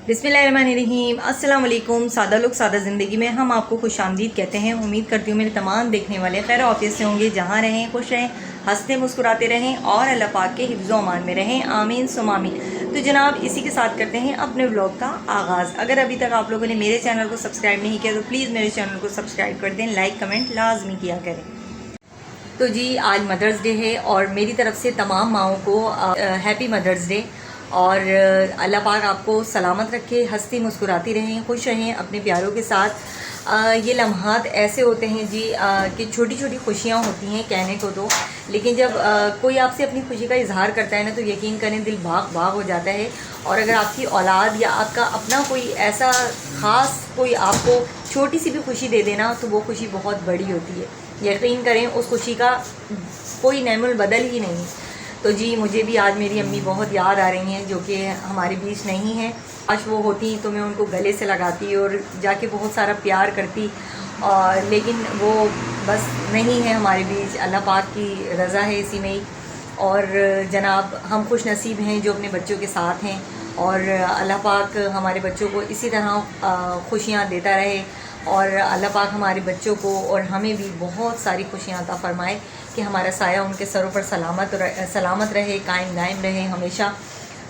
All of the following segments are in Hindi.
बिस्मिल्लाहिर्रहमानिर्रहीम। अस्सलाम वालेकुम। सादा लोग सादा ज़िंदगी में हम आपको खुशामदीद कहते हैं। उम्मीद करती हूँ मेरे तमाम देखने वाले खैर ऑफिस से होंगे, जहाँ रहें खुश रहें, हंसते मुस्कुराते रहें और अल्लाह पाक के हिफ्ज़ अमान में रहें। आमीन सुम आमीन। तो जनाब इसी के साथ करते हैं अपने व्लॉग का आगाज़। अगर अभी तक आप लोगों ने मेरे चैनल को सब्सक्राइब नहीं किया तो प्लीज़ मेरे चैनल को सब्सक्राइब कर दें, लाइक कमेंट लाजमी किया करें। तो जी आज मदर्स डे है और मेरी तरफ़ से तमाम माओं को हैप्पी मदर्स डे। और अल्लाह पाक आपको सलामत रखे, हंसती मुस्कुराती रहें, खुश रहें अपने प्यारों के साथ। ये लम्हात ऐसे होते हैं जी कि छोटी छोटी खुशियाँ होती हैं कहने को तो, लेकिन जब कोई आपसे अपनी खुशी का इजहार करता है ना तो यकीन करें दिल भाग भाग हो जाता है। और अगर आपकी औलाद या आपका अपना कोई ऐसा ख़ास कोई आपको छोटी सी भी खुशी दे देना तो वो खुशी बहुत बड़ी होती है। यकीन करें उस खुशी का कोई नैमुल बदल ही नहीं। तो जी मुझे भी आज मेरी अम्मी बहुत याद आ रही हैं जो कि हमारे बीच नहीं हैं। आज वो होती तो मैं उनको गले से लगाती और जाके बहुत सारा प्यार करती, और लेकिन वो बस नहीं है हमारे बीच। अल्लाह पाक की रज़ा है इसी में ही। और जनाब हम खुश नसीब हैं जो अपने बच्चों के साथ हैं, और अल्लाह पाक हमारे बच्चों को इसी तरह खुशियाँ देता रहे, और अल्लाह पाक हमारे बच्चों को और हमें भी बहुत सारी खुशियाँ अता फ़रमाए कि हमारा साया उनके सरों पर सलामत रहे, कायम दायम रहे हमेशा।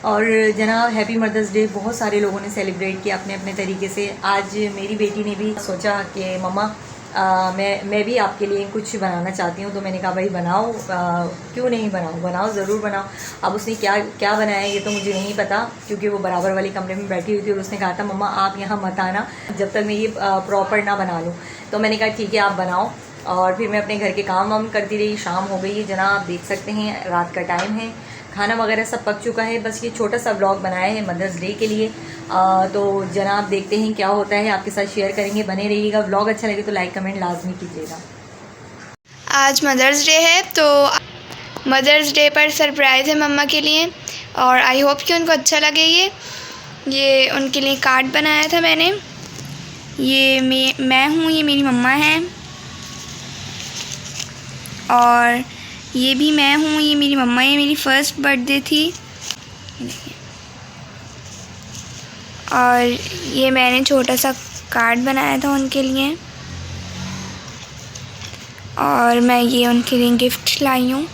और जनाब हैप्पी मदर्स डे बहुत सारे लोगों ने सेलिब्रेट किया अपने अपने तरीके से। आज मेरी बेटी ने भी सोचा कि मम्मा मैं भी आपके लिए कुछ बनाना चाहती हूँ। तो मैंने कहा भाई बनाओ, क्यों नहीं बनाओ ज़रूर बनाओ। अब उसने क्या क्या बनाया ये तो मुझे नहीं पता, क्योंकि वो बराबर वाले कमरे में बैठी हुई थी और उसने कहा था मम्मा आप यहाँ मत आना जब तक मैं ये प्रॉपर ना बना लूँ। तो मैंने कहा ठीक है आप बनाओ, और फिर मैं अपने घर के काम वाम करती रही। शाम हो गई है जनाब, आप देख सकते हैं रात का टाइम है, खाना वगैरह सब पक चुका है। बस ये छोटा सा व्लॉग बनाया है मदर्स डे के लिए। तो जनाब देखते हैं क्या होता है, आपके साथ शेयर करेंगे, बने रहिएगा। व्लॉग अच्छा लगे तो लाइक कमेंट लाजमी कीजिएगा। आज मदर्स डे है तो मदर्स डे पर सरप्राइज़ है मम्मा के लिए, और आई होप कि उनको अच्छा लगे। ये उनके लिए कार्ड बनाया था मैंने। ये मैं हूँ, ये मेरी मम्मा हैं, और ये भी मैं हूँ, ये मेरी मम्मा है। मेरी फ़र्स्ट बर्थडे थी, और ये मैंने छोटा सा कार्ड बनाया था उनके लिए, और मैं ये उनके लिए गिफ्ट लाई हूँ।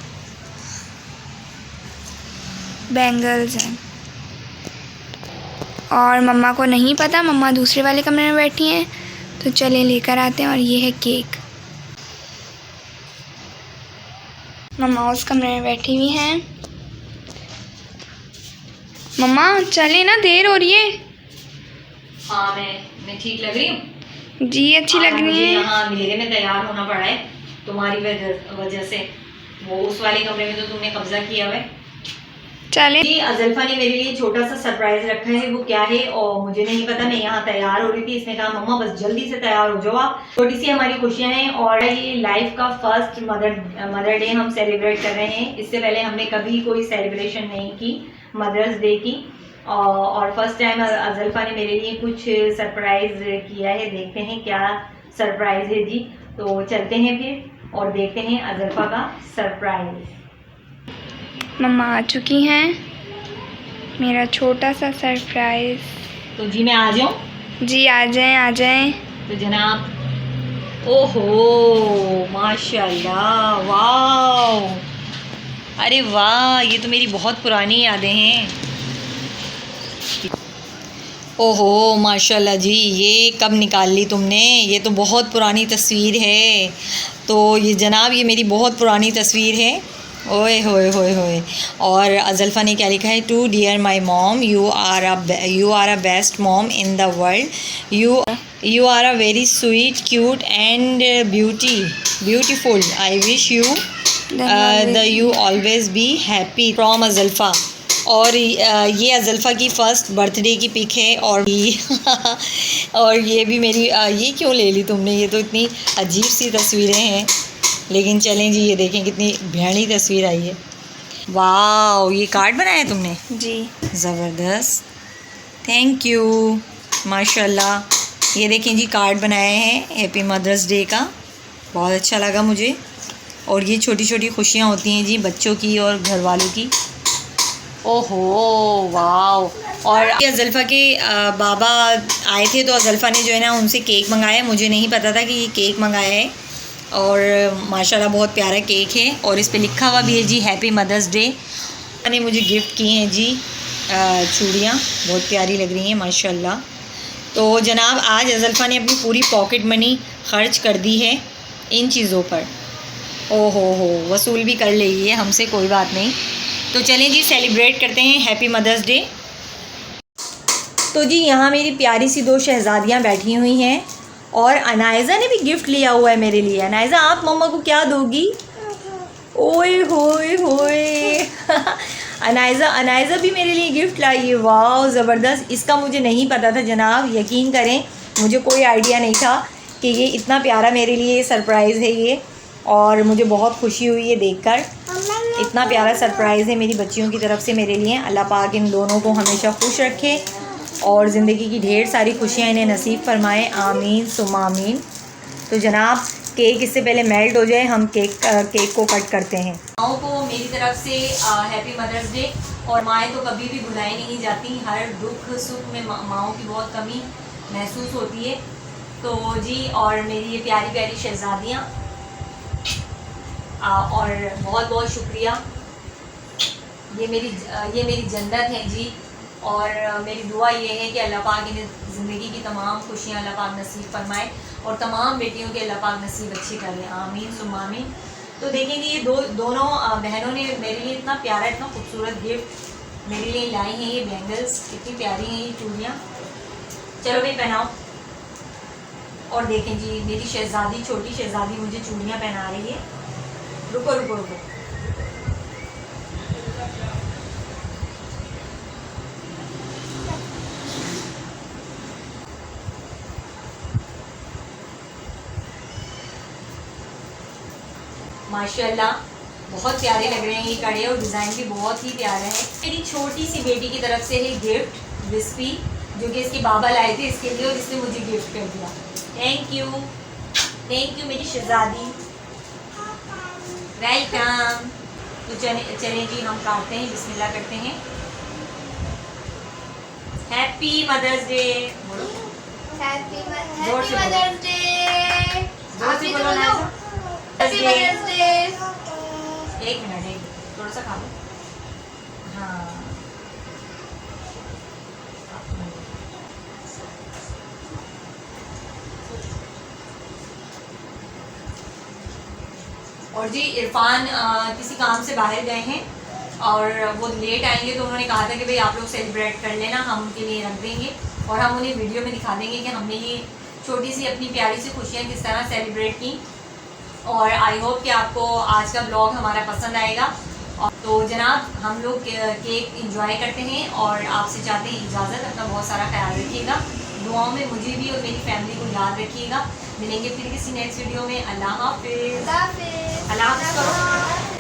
बैंगल्स हैं, और मम्मा को नहीं पता, मम्मा दूसरे वाले कमरे में बैठी हैं, तो चले लेकर आते हैं। और ये है केक। मम्मा उस कमरे में बैठी हुई हैं। मम्मा चले ना, देर हो रही है। हाँ मैं ठीक लग रही हूँ जी, अच्छी लग रही है। यहाँ अंधेरे में तैयार होना पड़ा है तुम्हारी वजह से। वो उस वाले कमरे में तो तुमने कब्जा किया हुआ है। चले जी अज़ल्फ़ा ने मेरे लिए छोटा सा सरप्राइज रखा है, वो क्या है और मुझे नहीं पता। मैं यहाँ तैयार हो रही थी, इसने कहा मम्मा बस जल्दी से तैयार हो जाओ आप। छोटी सी हमारी खुशियाँ हैं, और ये लाइफ का फर्स्ट मदर डे हम सेलिब्रेट कर रहे हैं। इससे पहले हमने कभी कोई सेलिब्रेशन नहीं की मदर्स डे की, और फर्स्ट टाइम अज़ल्फ़ा ने मेरे लिए कुछ सरप्राइज किया है। देखते हैं क्या सरप्राइज है जी। तो चलते हैं फिर और देखते हैं अज़ल्फ़ा का सरप्राइज। मम्मा आ चुकी हैं, मेरा छोटा सा सरप्राइज़। तो जी मैं आ जाऊँ? जी आ जाएं, आ जाएं। तो जनाब ओहो माशाल्लाह, वाह, अरे वाह, ये तो मेरी बहुत पुरानी यादें हैं। ओहो माशाल्लाह जी, ये कब निकाल ली तुमने? ये तो बहुत पुरानी तस्वीर है। तो ये जनाब ये मेरी बहुत पुरानी तस्वीर है। ओए होए होए होए। और अज़ल्फ़ा ने क्या लिखा है? To dear my mom, you are a best mom in the world. You are a very sweet, cute and beautiful. I wish you you always be happy, from Azalfa. और ये अज़ल्फ़ा की फ़र्स्ट बर्थडे की पिक है। और ये भी मेरी ये क्यों ले ली तुमने? ये तो इतनी अजीब सी तस्वीरें हैं, लेकिन चलें जी। ये देखें कितनी भयानी तस्वीर आई है। वाह, ये कार्ड बनाया तुमने? जी ज़बरदस्त, थैंक यू माशाल्लाह। ये देखें जी कार्ड बनाए हैं हैप्पी मदर्स डे का, बहुत अच्छा लगा मुझे। और ये छोटी छोटी खुशियाँ होती हैं जी बच्चों की और घर वालों की। ओहो वाओ। और अज़ल्फ़ा के बाबा आए थे तो अज़ल्फ़ा ने जो है ना उनसे केक मंगाया। मुझे नहीं पता था कि ये केक मंगाया है और माशाल्लाह बहुत प्यारा केक है और इस पे लिखा हुआ भी है जी हैप्पी मदर्स डे। ने मुझे गिफ्ट की हैं जी चूड़ियाँ, बहुत प्यारी लग रही हैं माशाल्लाह। तो जनाब आज अज़ल्फ़ा ने अपनी पूरी पॉकेट मनी ख़र्च कर दी है इन चीज़ों पर। ओहो हो, वसूल भी कर लेगी हमसे, कोई बात नहीं। तो चलें जी सेलिब्रेट करते हैं हैप्पी मदर्स डे। तो जी यहाँ मेरी प्यारी सी 2 शहज़ादियाँ बैठी हुई हैं और अनायज़ा ने भी गिफ्ट लिया हुआ है मेरे लिए। अनायज़ा आप मम्मा को क्या दोगी? ओए होए होए अनायज़ा भी मेरे लिए गिफ्ट लाई है। वाह ज़बरदस्त। इसका मुझे नहीं पता था जनाब, यकीन करें मुझे कोई आइडिया नहीं था कि ये इतना प्यारा मेरे लिए सरप्राइज़ है ये, और मुझे बहुत खुशी हुई है देखकर। इतना प्यारा सरप्राइज़ है मेरी बच्चियों की तरफ से मेरे लिए। अल्लाह पाक इन दोनों को हमेशा खुश रखे और ज़िंदगी की ढेर सारी खुशियाँ इन्हें नसीब फरमाएँ, आमीन सुम्मा आमीन। तो जनाब केक इससे पहले मेल्ट हो जाए, हम केक को कट करते हैं। माओ को मेरी तरफ से हैप्पी मदर्स डे। और माएँ तो कभी भी भुलाई नहीं जाती, हर दुख सुख में माओं की बहुत कमी महसूस होती है। तो जी और मेरी ये प्यारी प्यारी शहज़ादियाँ और बहुत बहुत शुक्रिया। ये मेरी जन्नत है जी। और मेरी दुआ ये है कि अल्लाह पाक इन्हें ज़िंदगी की तमाम खुशियाँ अल्लाह पाक नसीब फरमाए और तमाम बेटियों के अल्लाह पाक नसीब अच्छी कर दें, आमीन सुम्मा आमीन। तो देखेंगे ये दोनों बहनों ने मेरे लिए इतना प्यारा इतना खूबसूरत गिफ्ट मेरे लिए लाई हैं। ये बैंगल्स कितनी प्यारी हैं, ये चूड़ियाँ। चलो भाई पहनाओ। और देखें जी मेरी शहज़ादी, छोटी शहज़ादी मुझे चूड़ियाँ पहना रही है। रुको रुको रुको। माशाल्लाह बहुत प्यारे लग रहे हैं ये कड़े और डिज़ाइन भी बहुत ही प्यारा है। मेरी छोटी सी बेटी की तरफ से है गिफ्ट विस्पी, जो कि इसके बाबा लाए थे इसके लिए और इसने मुझे गिफ्ट कर दिया। थैंक यू मेरी शहज़ादी, वेलकम। तो चलें जी हम काटते हैं, बिस्मिल्लाह करते हैं। Happy mother's day. हैप्पी जोर से मदर्स डे। जोर से बोलो ना। Happy mother's day. एक मिनट थोड़ा सा खा लो। हाँ और जी इरफान किसी काम से बाहर गए हैं और वो लेट आएंगे, तो उन्होंने कहा था कि भाई आप लोग सेलिब्रेट कर लेना, हम उनके लिए रख देंगे और हम उन्हें वीडियो में दिखा देंगे कि हमने ये छोटी सी अपनी प्यारी सी खुशियाँ किस तरह सेलिब्रेट की। और आई होप कि आपको आज का ब्लॉग हमारा पसंद आएगा। तो जनाब हम लोग केक एंजॉय करते हैं और आपसे चाहते हैं इजाज़त। अपना बहुत सारा ख्याल रखिएगा, दुआओं में मुझे भी और मेरी फैमिली को याद रखिएगा। मिलेंगे फिर किसी नेक्स्ट वीडियो में। अल्लाह हाफिज़। अल्लाह हाफिज़ करो।